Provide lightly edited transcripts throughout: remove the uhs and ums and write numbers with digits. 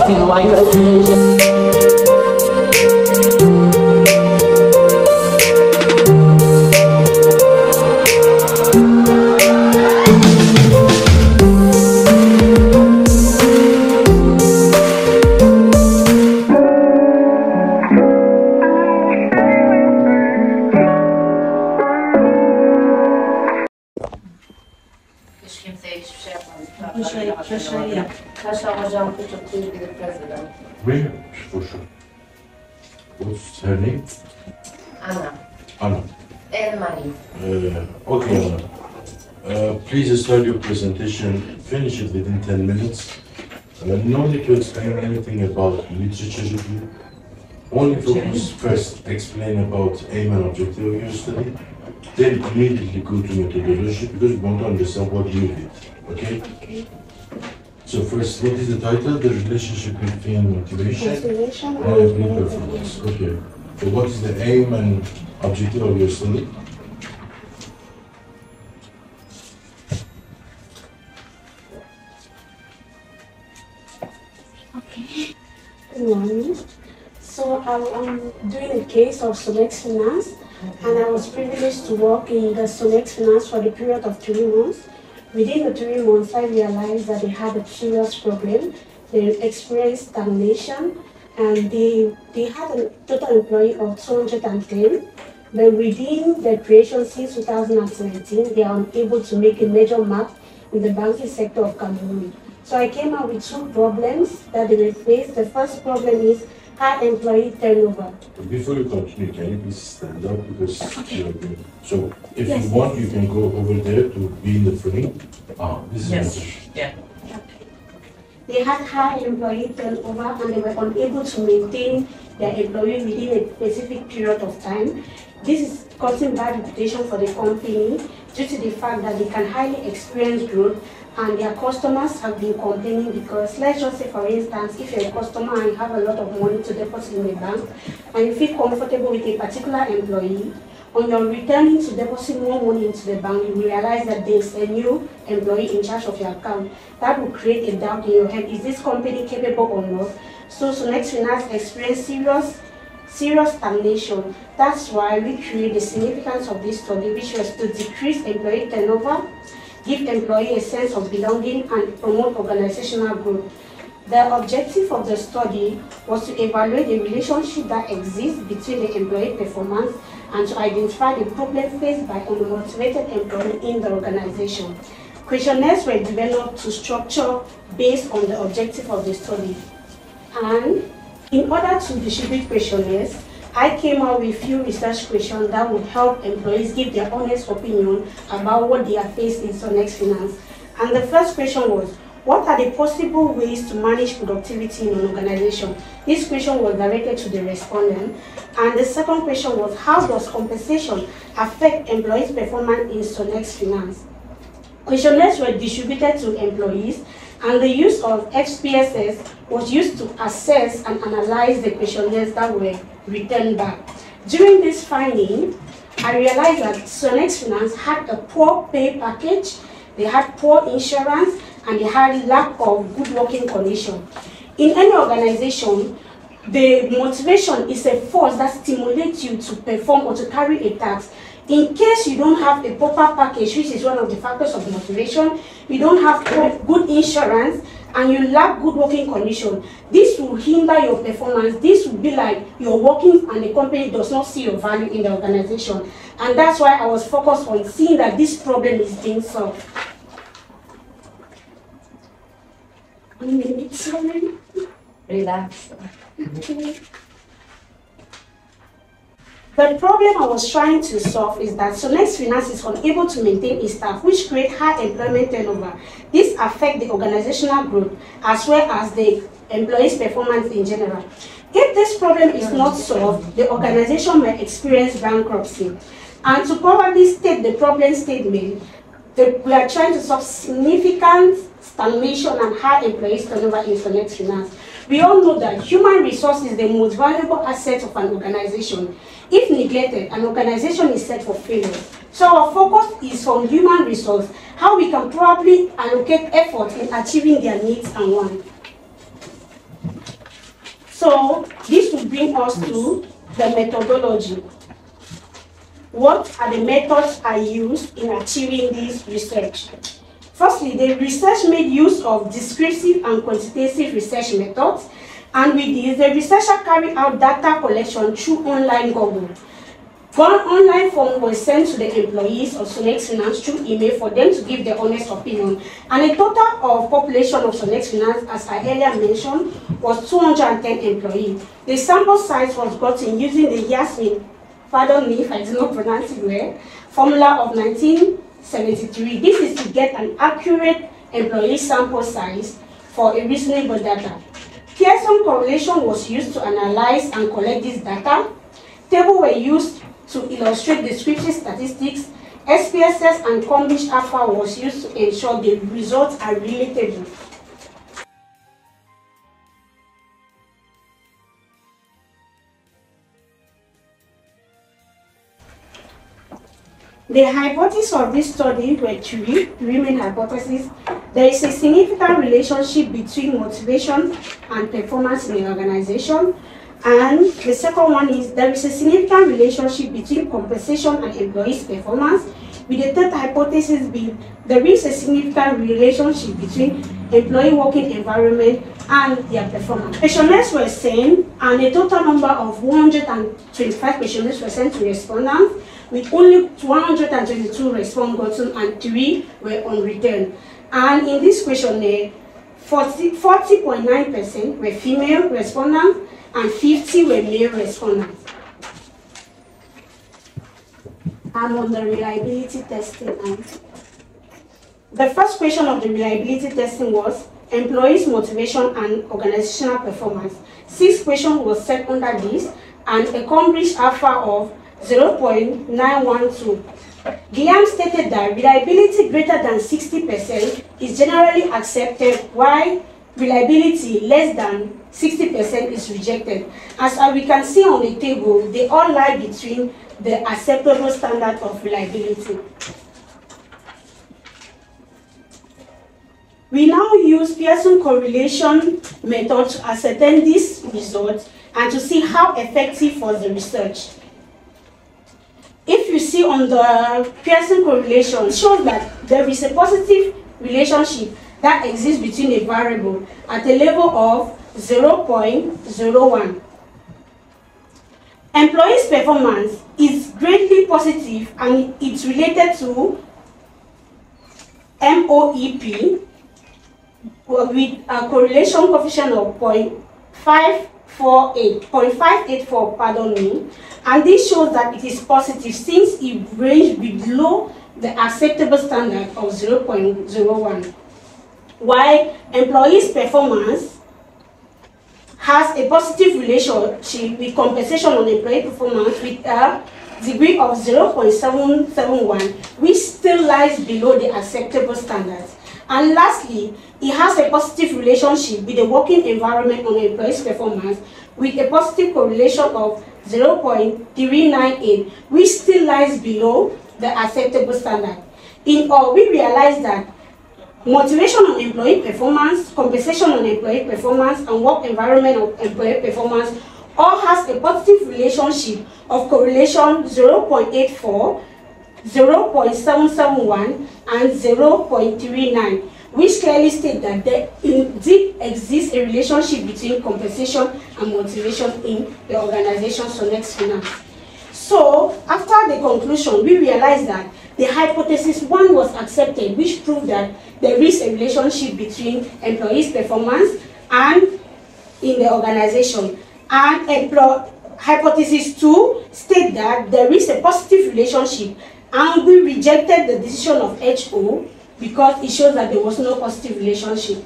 feel why you're Oui, for sure. What's her name? Anna. Anna. Marie. Okay, Anna. Please start your presentation. Finish it within 10 minutes. No need to explain anything about literature review. Only focus first, explain about aim and objective of your study. Then immediately go to methodology because we want to understand what you did. Okay? Okay. So first, what is the title? The relationship between motivation and employee performance. Okay. So what is the aim and objective of your study? Okay. Good morning. So I'm doing a case of Solex Finance, and I was privileged to work in the Solex Finance for the period of 3 months. Within the 3 months, I realized that they had a serious problem. They experienced stagnation, and they had a total employee of 210. But within the creation since 2017, they are unable to make a major mark in the banking sector of Cameroon. So I came up with 2 problems that they will face. The first problem is high employee turnover. Before you continue, can you please stand up because you're good. So if Yes, you want, yes. you can go over there to be in the frame. This is Yes. better. Yeah. They had high employee turnover and they were unable to maintain their employee within a specific period of time. This is causing bad reputation for the company due to the fact that they can highly experience growth and their customers have been complaining because, let's just say for instance, if you're a customer and you have a lot of money to deposit in the bank and you feel comfortable with a particular employee, on your returning to deposit more money into the bank, you realize that there's a new employee in charge of your account. That will create a doubt in your head, is this company capable or not? So Solex Finance experienced serious stagnation. That's why we create the significance of this study, which was to decrease employee turnover, give employee a sense of belonging, and promote organizational growth. The objective of the study was to evaluate the relationship that exists between the employee performance and to identify the problem faced by unmotivated employees in the organization. Questionnaires were developed to structure based on the objective of the study. And in order to distribute questionnaires, I came out with a few research questions that would help employees give their honest opinion about what they are faced in Solex Finance. And the first question was, what are the possible ways to manage productivity in an organization? This question was directed to the respondent. And the second question was, how does compensation affect employees' performance in Solex Finance? Questionnaires were distributed to employees, and the use of XPSS was used to assess and analyze the questionnaires that were returned back. During this finding, I realized that Solex Finance had a poor pay package, they had poor insurance, and they had lack of good working condition. In any organization, the motivation is a force that stimulates you to perform or to carry a task. In case you don't have a proper package, which is one of the factors of motivation, you don't have good insurance, and you lack good working condition, this will hinder your performance. This will be like you're working and the company does not see your value in the organization. And that's why I was focused on seeing that this problem is being solved. Sorry. Relax. The problem I was trying to solve is that Solex Finance is unable to maintain its staff, which create high employment turnover. This affects the organizational growth as well as the employees' performance in general. If this problem is not solved, the organization may experience bankruptcy. And to probably state the problem statement, we are trying to solve significant stagnation and high employees turnover in Solex Finance. We all know that human resource is the most valuable asset of an organization. If neglected, an organization is set for failure. So our focus is on human resource, how we can probably allocate effort in achieving their needs and wants. So this will bring us to the methodology. What are the methods I used in achieving this research? Firstly, the research made use of descriptive and quantitative research methods, and with this, the researcher carried out data collection through online Google. One online form was sent to the employees of Sonex Finance through email for them to give their honest opinion. And a total of population of Sonex Finance, as I earlier mentioned, was 210 employees. The sample size was gotten using the Yasmin, pardon me if I do not pronounce it well, formula of 1973. This is to get an accurate employee sample size for a reasonable data. Pearson correlation was used to analyze and collect this data. Tables were used to illustrate descriptive statistics. SPSS and Cambridge Alpha was used to ensure the results are relatable. The hypotheses of this study were three main hypotheses. There is a significant relationship between motivation and performance in an organization. And the second one is there is a significant relationship between compensation and employees' performance. With the third hypothesis being there is a significant relationship between employee working environment and their performance. Questionnaires were sent, and a total number of 125 questionnaires were sent to respondents, with only 122 responses gotten and 3 were unreturned. And in this questionnaire, 40.9% were female respondents and 50 were male respondents. I'm on the reliability testing now. The first question of the reliability testing was employees' motivation and organizational performance. 6 questions were set under this, and a Cambridge Alpha of 0.912. Guillaume stated that reliability greater than 60% is generally accepted, while reliability less than 60% is rejected. As we can see on the table, they all lie between the acceptable standard of reliability. We now use Pearson correlation method to ascertain these results and to see how effective was the research. If you see on the Pearson correlation, it shows that there is a positive relationship that exists between a variable at a level of 0.01. Employees' performance is greatly positive and it's related to MOEP with a correlation coefficient of 0.584, pardon me, and this shows that it is positive since it ranges below the acceptable standard of 0.01. While employees' performance has a positive relationship with compensation on employee performance with a degree of 0.771, which still lies below the acceptable standards. And lastly, it has a positive relationship with the working environment on employees' performance with a positive correlation of 0.398, which still lies below the acceptable standard. In all, we realize that motivation on employee performance, compensation on employee performance, and work environment of employee performance all has a positive relationship of correlation 0.84, 0.771, and 0.39, which clearly state that there indeed exists a relationship between compensation and motivation in the organization Sonex Finance. So, after the conclusion, we realized that the hypothesis 1 was accepted, which proved that there is a relationship between employees' performance and in the organization. And hypothesis 2 states that there is a positive relationship, and we rejected the decision of HO because it shows that there was no positive relationship.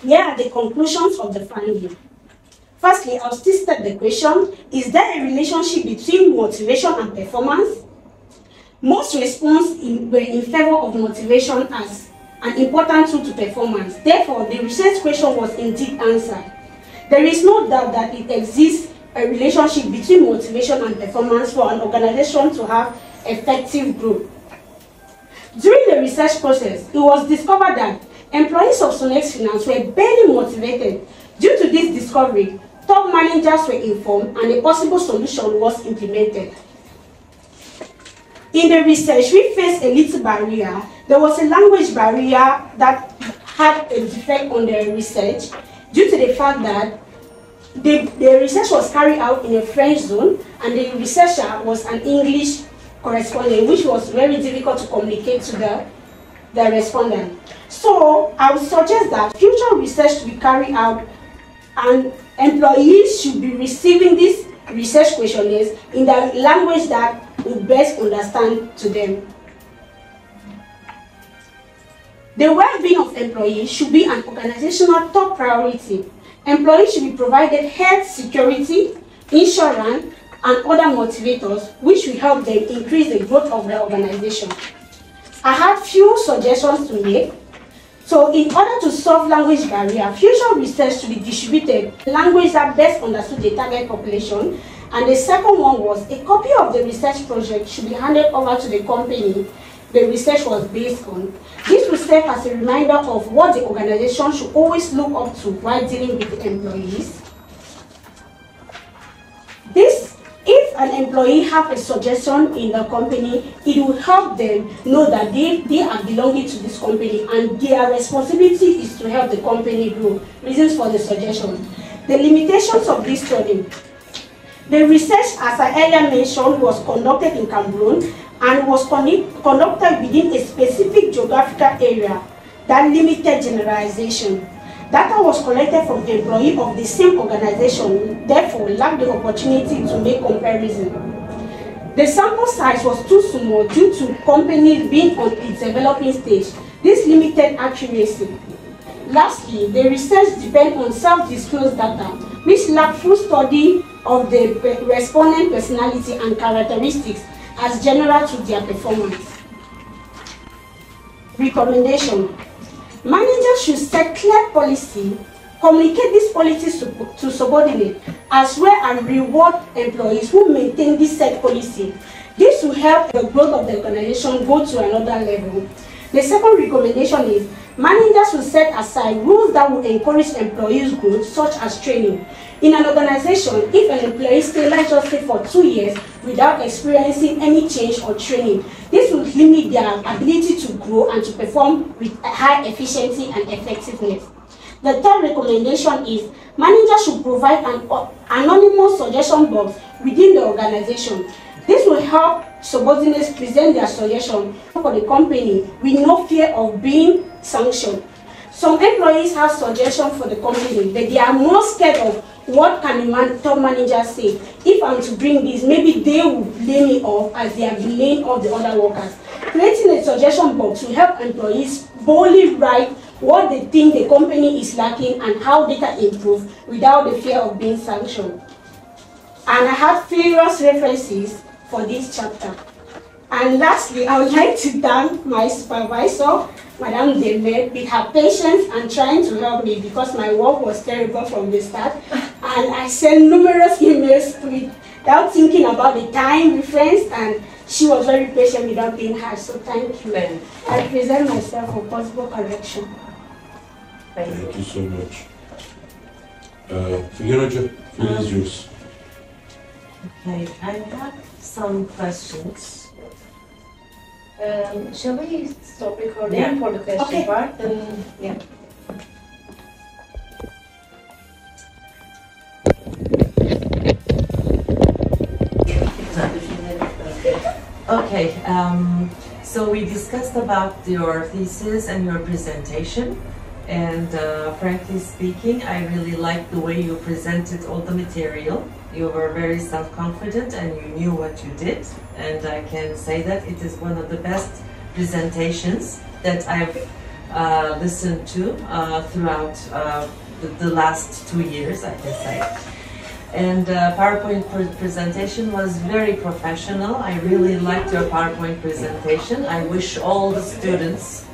Here are the conclusions of the finding. Firstly, I'll still state the question, is there a relationship between motivation and performance? Most responses were in favor of motivation as an important tool to performance. Therefore, the research question was indeed answered. There is no doubt that it exists a relationship between motivation and performance for an organization to have effective growth. During the research process, it was discovered that Employees of Sonex Finance were barely motivated. Due to this discovery, top managers were informed and a possible solution was implemented. In the research, we faced a little barrier. There was a language barrier that had a defect on the research due to the fact that the research was carried out in a French zone and the researcher was an English correspondent, which was very difficult to communicate to the respondent. So I would suggest that future research to be carried out and employees should be receiving these research questionnaires in the language that will best understand to them. The well-being of employees should be an organizational top priority. Employees should be provided health, security, insurance, and other motivators which will help them increase the growth of the organization. I have few suggestions to make. So in order to solve language barrier, future research should be distributed in language that best understood the target population. And the second one was a copy of the research project should be handed over to the company the research was based on. This will serve as a reminder of what the organization should always look up to while dealing with the employees. If an employee have a suggestion in the company, it will help them know that they are belonging to this company and their responsibility is to help the company grow. Reasons for the suggestion. The limitations of this study. The research, as I earlier mentioned, was conducted in Cameroon and was conducted within a specific geographical area that limited generalization. Data was collected from employees of the same organization, therefore lacked the opportunity to make comparison. The sample size was too small due to companies being on its developing stage. This limited accuracy. Lastly, the research depends on self-disclosed data, which lack full study of the respondent personality and characteristics as general to their performance. Recommendation. Managers should set clear policy, communicate these policies to subordinates, as well as reward employees who maintain this set policy. This will help the growth of the organization go to another level. The second recommendation is managers will set aside rules that will encourage employees' growth, such as training. In an organization, if an employee stays, let's just say, for 2 years without experiencing any change or training, this will limit their ability to grow and to perform with high efficiency and effectiveness. The third recommendation is managers should provide an anonymous suggestion box within the organization. This will help subordinates present their suggestion for the company with no fear of being sanctioned. Some employees have suggestions for the company, but they are more scared of what can the top manager say. If I'm to bring this, maybe they will lay me off as they have been laying off the other workers. Creating a suggestion box will help employees boldly write what they think the company is lacking and how they can improve without the fear of being sanctioned. And I have various references for this chapter. And lastly, I would like to thank my supervisor, Madame Demet, with her patience and trying to help me because my work was terrible from the start. And I sent numerous emails without thinking about the time reference, and she was very patient without being harsh. So thank you. I present myself for possible correction. Thank you so much. Figueroa, floor is yours. Okay, I have some questions. Shall we stop recording for the question Okay. part? Then, yeah. Okay, so we discussed about your thesis and your presentation, and frankly speaking, I really liked the way you presented all the material. You were very self-confident and you knew what you did, and I can say that it is one of the best presentations that I've listened to throughout the last 2 years, I can say. And PowerPoint presentation was very professional. I really liked your PowerPoint presentation. I wish all the students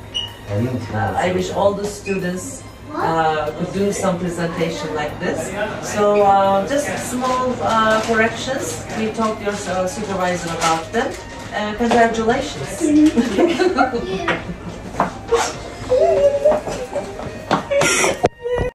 could do some presentation like this. So just small corrections. We talked to your supervisor about them. Congratulations.